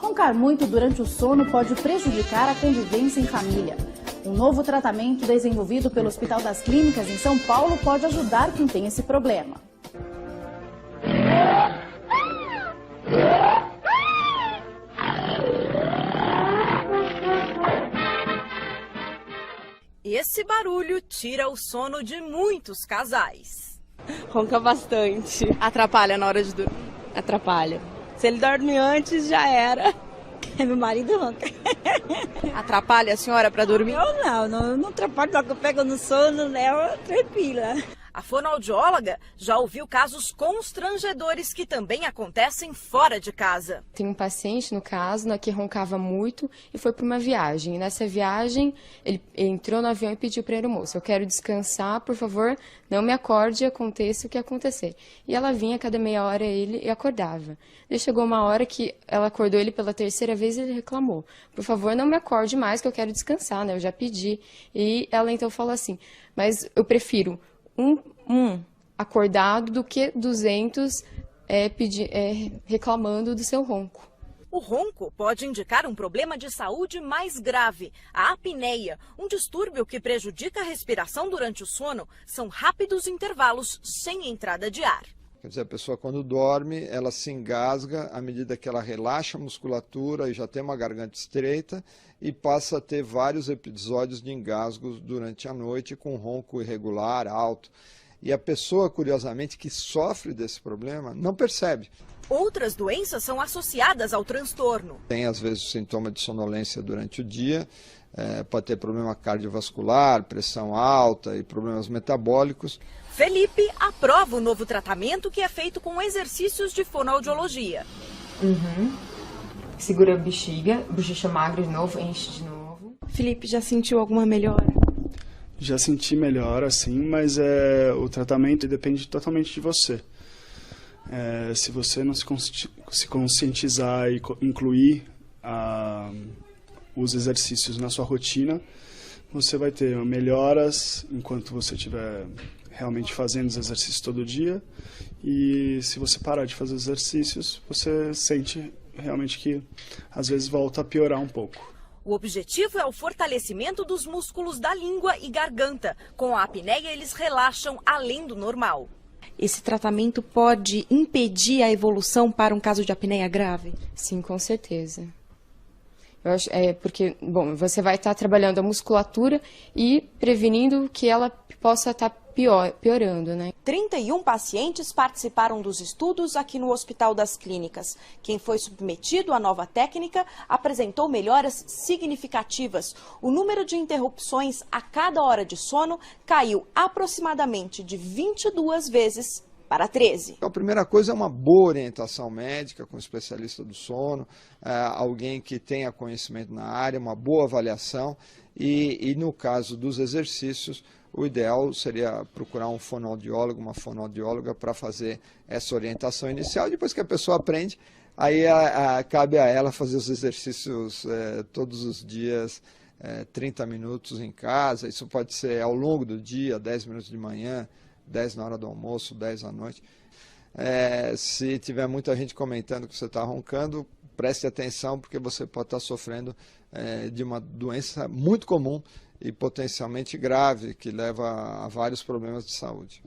Roncar muito durante o sono pode prejudicar a convivência em família. Um novo tratamento desenvolvido pelo Hospital das Clínicas em São Paulo pode ajudar quem tem esse problema. Esse barulho tira o sono de muitos casais. Ronca bastante. Atrapalha na hora de dormir? Atrapalha. Se ele dorme antes, já era. Meu marido ronca. Atrapalha a senhora para dormir? Eu não atrapalho, logo eu pego no sono, leva tranquila. A fonoaudióloga já ouviu casos constrangedores que também acontecem fora de casa. Tem um paciente, no caso, que roncava muito e foi para uma viagem. E nessa viagem, ele entrou no avião e pediu para a aeromoça: eu quero descansar, por favor, não me acorde e aconteça o que acontecer. E ela vinha a cada meia hora ele e acordava. E chegou uma hora que ela acordou ele pela terceira vez e ele reclamou: por favor, não me acorde mais que eu quero descansar, né? Eu já pedi. E ela então falou assim: mas eu prefiro um acordado do que 200 reclamando do seu ronco. O ronco pode indicar um problema de saúde mais grave, a apneia, um distúrbio que prejudica a respiração durante o sono. São rápidos intervalos sem entrada de ar. Quer dizer, a pessoa quando dorme, ela se engasga à medida que ela relaxa a musculatura e já tem uma garganta estreita e passa a ter vários episódios de engasgos durante a noite com ronco irregular, alto. E a pessoa, curiosamente, que sofre desse problema não percebe. Outras doenças são associadas ao transtorno. Tem, às vezes, o sintoma de sonolência durante o dia, pode ter problema cardiovascular, pressão alta e problemas metabólicos. Felipe aprova o novo tratamento que é feito com exercícios de fonoaudiologia. Segura a bexiga, bochecha magra de novo, enche de novo. Felipe, já sentiu alguma melhora? Já senti melhora, sim, mas o tratamento depende totalmente de você. Se você não se conscientizar e incluir os exercícios na sua rotina, você vai ter melhoras enquanto você estiver realmente fazendo os exercícios todo dia. E se você parar de fazer os exercícios, você sente realmente que às vezes volta a piorar um pouco. O objetivo é o fortalecimento dos músculos da língua e garganta. Com a apneia, eles relaxam além do normal. Esse tratamento pode impedir a evolução para um caso de apneia grave? Sim, com certeza. Eu acho, porque, bom, você vai estar trabalhando a musculatura e prevenindo que ela possa estar piorando, né? 31 pacientes participaram dos estudos aqui no Hospital das Clínicas. Quem foi submetido à nova técnica apresentou melhoras significativas. O número de interrupções a cada hora de sono caiu aproximadamente de 22 vezes para 13. A primeira coisa é uma boa orientação médica com um especialista do sono, alguém que tenha conhecimento na área, uma boa avaliação e no caso dos exercícios, o ideal seria procurar um fonoaudiólogo, uma fonoaudióloga para fazer essa orientação inicial. Depois que a pessoa aprende, aí cabe a ela fazer os exercícios todos os dias, 30 minutos em casa. Isso pode ser ao longo do dia, 10 minutos de manhã, 10 na hora do almoço, 10 à noite. Se tiver muita gente comentando que você está roncando, preste atenção, porque você pode estar sofrendo de uma doença muito comum e potencialmente grave, que leva a vários problemas de saúde.